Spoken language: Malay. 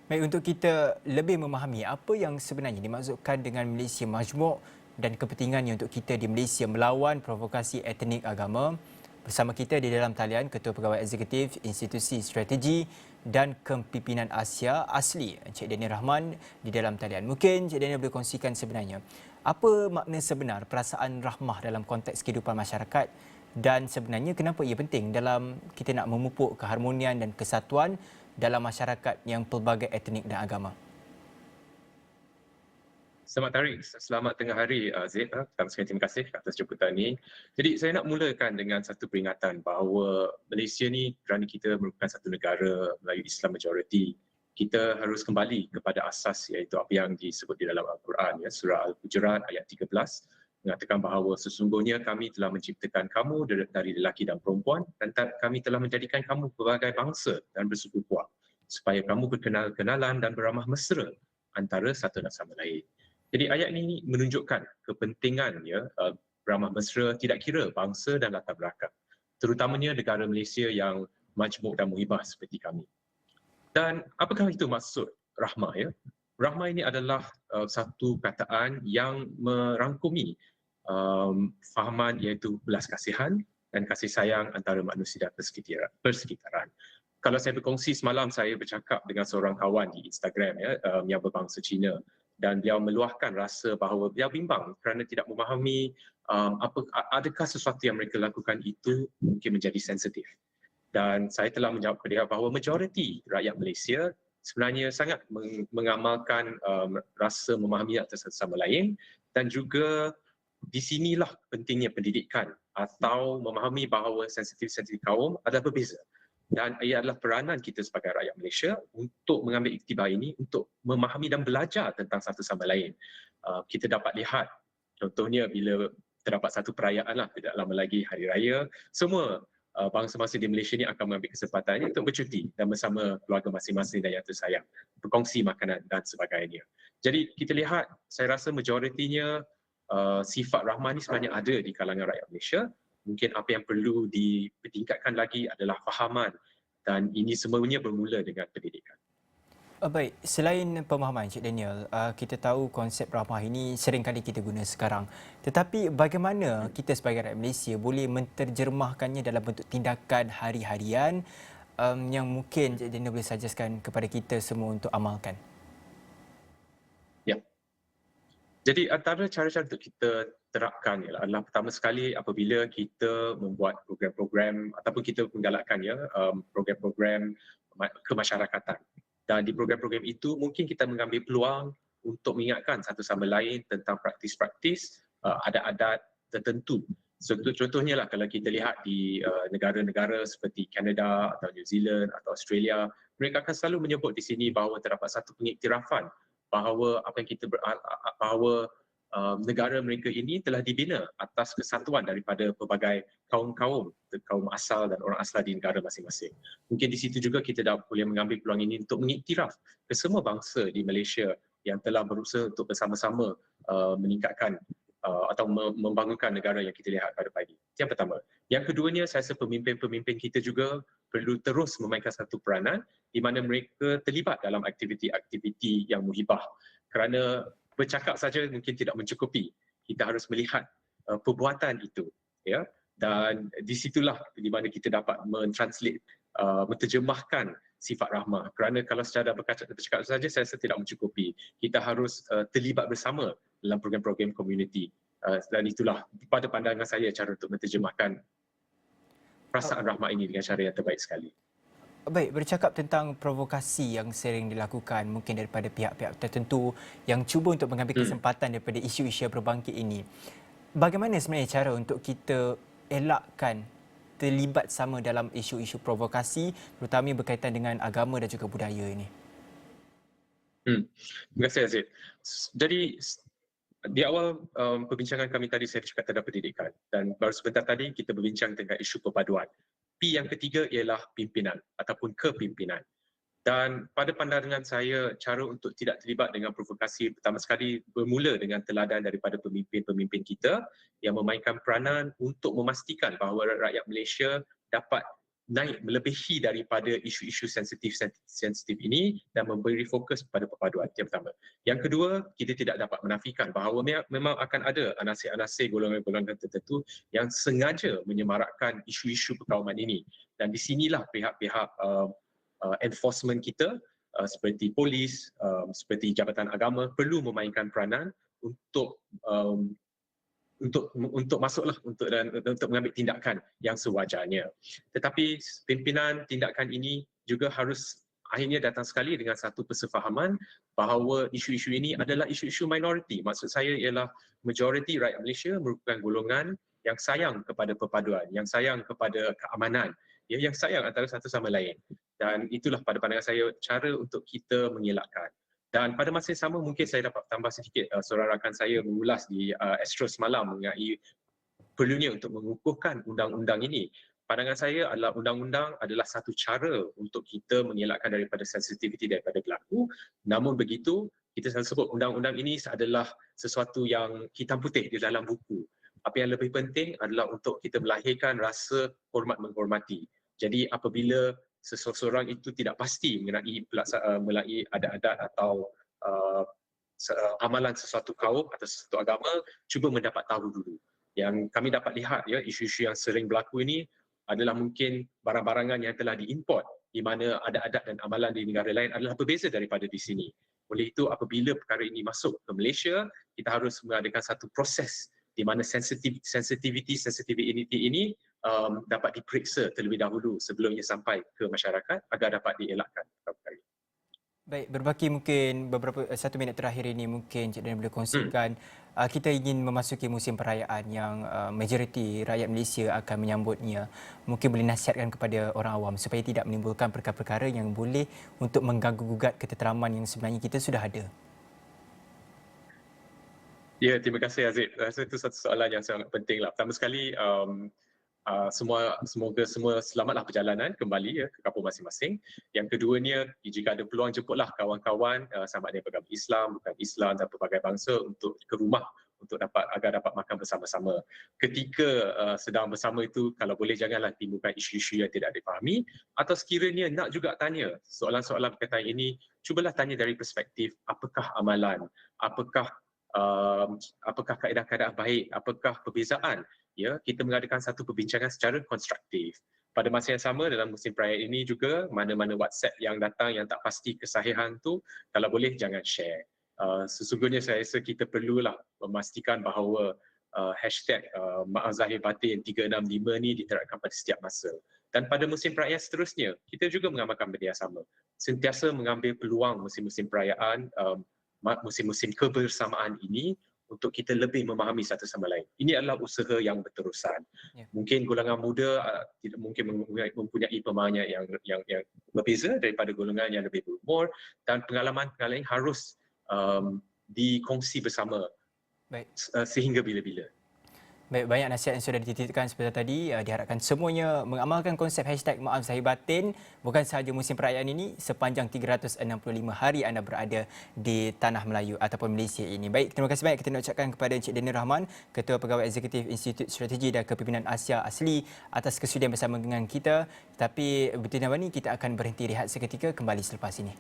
Baik, untuk kita lebih memahami apa yang sebenarnya dimaksudkan dengan Malaysia Majmuk dan kepentingannya untuk kita di Malaysia melawan provokasi etnik agama. Bersama kita di dalam talian Ketua Pegawai Eksekutif Institusi Strategi dan Kepimpinan Asia Asli, Encik Daniel Rahman di dalam talian. Mungkin Encik Daniel boleh kongsikan sebenarnya apa makna sebenar perasaan rahmah dalam konteks kehidupan masyarakat dan sebenarnya kenapa ia penting dalam kita nak memupuk keharmonian dan kesatuan dalam masyarakat yang pelbagai etnik dan agama. Selamat tengah hari Zaid. Pertama sekali terima kasih atas jemputan ini. Jadi saya nak mulakan dengan satu peringatan bahawa Malaysia ni kerana kita merupakan satu negara Melayu Islam majoriti, kita harus kembali kepada asas iaitu apa yang disebut di dalam Al-Quran, ya, surah Al-Hujurat ayat 13 mengatakan bahawa sesungguhnya kami telah menciptakan kamu dari lelaki dan perempuan dan kami telah menjadikan kamu berbagai bangsa dan bersuku puak supaya kamu berkenal-kenalan dan beramah mesra antara satu dan sama lain. Jadi ayat ini menunjukkan kepentingan, ya, beramah mesra tidak kira bangsa dan latar belakang, terutamanya negara Malaysia yang majmuk dan muhibah seperti kami. Dan apakah itu maksud rahmah, ya? Rahmah ini adalah satu kataan yang merangkumi fahaman iaitu belas kasihan dan kasih sayang antara manusia dan persekitaran. Kalau saya berkongsi semalam, saya bercakap dengan seorang kawan di Instagram, ya, yang berbangsa Cina, dan beliau meluahkan rasa bahawa beliau bimbang kerana tidak memahami adakah sesuatu yang mereka lakukan itu mungkin menjadi sensitif. Dan saya telah menjawab kepada dia bahawa majoriti rakyat Malaysia sebenarnya sangat mengamalkan rasa memahami atas satu sama lain, dan juga di sinilah pentingnya pendidikan atau memahami bahawa sensitif-sensitif kaum adalah berbeza. Dan ia adalah peranan kita sebagai rakyat Malaysia untuk mengambil iktibar ini untuk memahami dan belajar tentang satu sama lain. Kita dapat lihat contohnya bila terdapat satu perayaan lah, tidak lama lagi Hari Raya, semua bangsa-bangsa di Malaysia ini akan mengambil kesempatan ini untuk bercuti dan bersama keluarga masing-masing dan yang tersayang, berkongsi makanan dan sebagainya. Jadi kita lihat, saya rasa majoritinya sifat rahmah ini sebenarnya ada di kalangan rakyat Malaysia. Mungkin apa yang perlu dipertingkatkan lagi adalah fahaman, dan ini semuanya bermula dengan pendidikan. Baik, selain pemahaman Encik Daniel, kita tahu konsep rahmah ini sering kali kita guna sekarang. Tetapi bagaimana kita sebagai rakyat Malaysia boleh menterjemahkannya dalam bentuk tindakan hari-harian yang mungkin Encik Daniel boleh suggestkan kepada kita semua untuk amalkan? Ya. Jadi antara cara-cara untuk kita terapkan adalah pertama sekali apabila kita membuat program-program ataupun kita menggalakkan, ya, program-program kemasyarakatan. Dan di program-program itu mungkin kita mengambil peluang untuk mengingatkan satu sama lain tentang praktis-praktis adat-adat tertentu. Contohnya lah kalau kita lihat di negara-negara seperti Canada atau New Zealand atau Australia, mereka akan selalu menyebut di sini bahawa terdapat satu pengiktirafan bahawa apa yang kita bahawa negara mereka ini telah dibina atas kesatuan daripada pelbagai kaum-kaum asal dan orang asal di negara masing-masing. Mungkin di situ juga kita boleh mengambil peluang ini untuk mengiktiraf ke semua bangsa di Malaysia yang telah berusaha untuk bersama-sama meningkatkan atau membangunkan negara yang kita lihat pada pagi. Itu yang pertama. Yang keduanya, saya rasa pemimpin-pemimpin kita juga perlu terus memainkan satu peranan di mana mereka terlibat dalam aktiviti-aktiviti yang muhibah. Kerana bercakap saja mungkin tidak mencukupi. Kita harus melihat perbuatan itu, ya. Dan di situlah di mana kita dapat menterjemahkan sifat rahmah. Kerana kalau secara bercakap saja saya rasa tidak mencukupi. Kita harus terlibat bersama dalam program-program komuniti. Dan itulah pada pandangan saya cara untuk menterjemahkan perasaan rahmah ini dengan cara yang terbaik sekali. Baik, bercakap tentang provokasi yang sering dilakukan mungkin daripada pihak-pihak tertentu yang cuba untuk mengambil kesempatan daripada isu-isu yang berbangkit ini. Bagaimana sebenarnya cara untuk kita elakkan terlibat sama dalam isu-isu provokasi terutama berkaitan dengan agama dan juga budaya ini? Terima kasih Aziz. Jadi di awal perbincangan kami tadi saya cakap tentang pendidikan, dan baru sebentar tadi kita berbincang tentang isu perpaduan. P yang ketiga ialah pimpinan ataupun kepimpinan. Dan pada pandangan saya, cara untuk tidak terlibat dengan provokasi pertama sekali bermula dengan teladan daripada pemimpin-pemimpin kita yang memainkan peranan untuk memastikan bahawa rakyat Malaysia dapat naik melebihi daripada isu-isu sensitif ini dan memberi fokus pada perpaduan. Yang pertama. Yang kedua, kita tidak dapat menafikan bahawa memang akan ada anasir-anasir golongan-golongan tertentu yang sengaja menyemarakkan isu-isu perkauman ini. Dan di sinilah pihak-pihak enforcement kita seperti polis, seperti Jabatan Agama perlu memainkan peranan untuk masuklah untuk mengambil tindakan yang sewajarnya. Tetapi pimpinan tindakan ini juga harus akhirnya datang sekali dengan satu persefahaman bahawa isu-isu ini adalah isu-isu minoriti. Maksud saya ialah majoriti rakyat Malaysia merupakan golongan yang sayang kepada perpaduan, yang sayang kepada keamanan, yang sayang antara satu sama lain. Dan itulah pada pandangan saya cara untuk kita mengelakkan. Dan pada masa yang sama mungkin saya dapat tambah sedikit seorang rakan saya mengulas di Astro semalam mengenai perlunya untuk mengukuhkan undang-undang ini. Pandangan saya adalah undang-undang adalah satu cara untuk kita mengelakkan daripada sensitiviti daripada berlaku. Namun begitu, kita selalu sebut undang-undang ini adalah sesuatu yang hitam putih di dalam buku. Apa yang lebih penting adalah untuk kita melahirkan rasa hormat menghormati. Jadi apabila seseorang itu tidak pasti mengenai adat-adat atau amalan sesuatu kaum atau sesuatu agama, cuba mendapat tahu dulu. Yang kami dapat lihat ya, isu-isu yang sering berlaku ini adalah mungkin barang-barangan yang telah diimport di mana adat-adat dan amalan di negara lain adalah berbeza daripada di sini. Oleh itu apabila perkara ini masuk ke Malaysia, kita harus mengadakan satu proses di mana sensitiviti ini dapat diperiksa terlebih dahulu sebelumnya sampai ke masyarakat agar dapat dielakkan perkara ini. Baik, berbaki mungkin beberapa 1 minit terakhir ini mungkin Cik Dan boleh kongsikan kita ingin memasuki musim perayaan yang majoriti rakyat Malaysia akan menyambutnya. Mungkin boleh nasihatkan kepada orang awam supaya tidak menimbulkan perkara-perkara yang boleh untuk mengganggu-gugat ketenteraman yang sebenarnya kita sudah ada. Ya, terima kasih Aziz. Rasa itu satu soalan yang sangat penting lah. Pertama sekali, semoga semua selamatlah perjalanan kembali ya, ke kampung masing-masing. Yang keduanya, jika ada peluang jemputlah kawan-kawan sama ada beragama Islam, bukan Islam dan pelbagai bangsa untuk ke rumah untuk agar dapat makan bersama-sama. Ketika sedang bersama itu, kalau boleh janganlah timbulkan isu-isu yang tidak dipahami, atau sekiranya nak juga tanya soalan-soalan berkaitan ini, cubalah tanya dari perspektif apakah amalan, apakah kaedah-kaedah baik, apakah perbezaan, ya, kita mengadakan satu perbincangan secara konstruktif. Pada masa yang sama dalam musim perayaan ini juga, mana-mana WhatsApp yang datang yang tak pasti kesahihan tu, kalau boleh jangan share. Sesungguhnya saya rasa kita perlulah memastikan bahawa hashtag Maaf Zahir Batin 365 ni diterapkan pada setiap masa. Dan pada musim perayaan seterusnya, kita juga mengamalkan benda yang sama. Sentiasa mengambil peluang musim-musim perayaan, musim-musim kebersamaan ini untuk kita lebih memahami satu sama lain. Ini adalah usaha yang berterusan. Ya. Mungkin golongan muda tidak mungkin mempunyai pemahaman yang berbeza daripada golongan yang lebih berumur, dan pengalaman-pengalaman harus dikongsi bersama. Baik. Sehingga bila-bila. Baik, banyak nasihat yang sudah dititipkan seperti tadi. Diharapkan semuanya mengamalkan konsep hashtag Maaf Zahir Batin bukan sahaja musim perayaan ini, sepanjang 365 hari anda berada di Tanah Melayu ataupun Malaysia ini. Baik, terima kasih banyak kita nak ucapkan kepada Encik Daniel Rahman, Ketua Pegawai Eksekutif Institut Strategi dan Kepimpinan Asia Asli atas kesudian bersama dengan kita. Tapi betul ini kita akan berhenti rehat seketika, kembali selepas ini.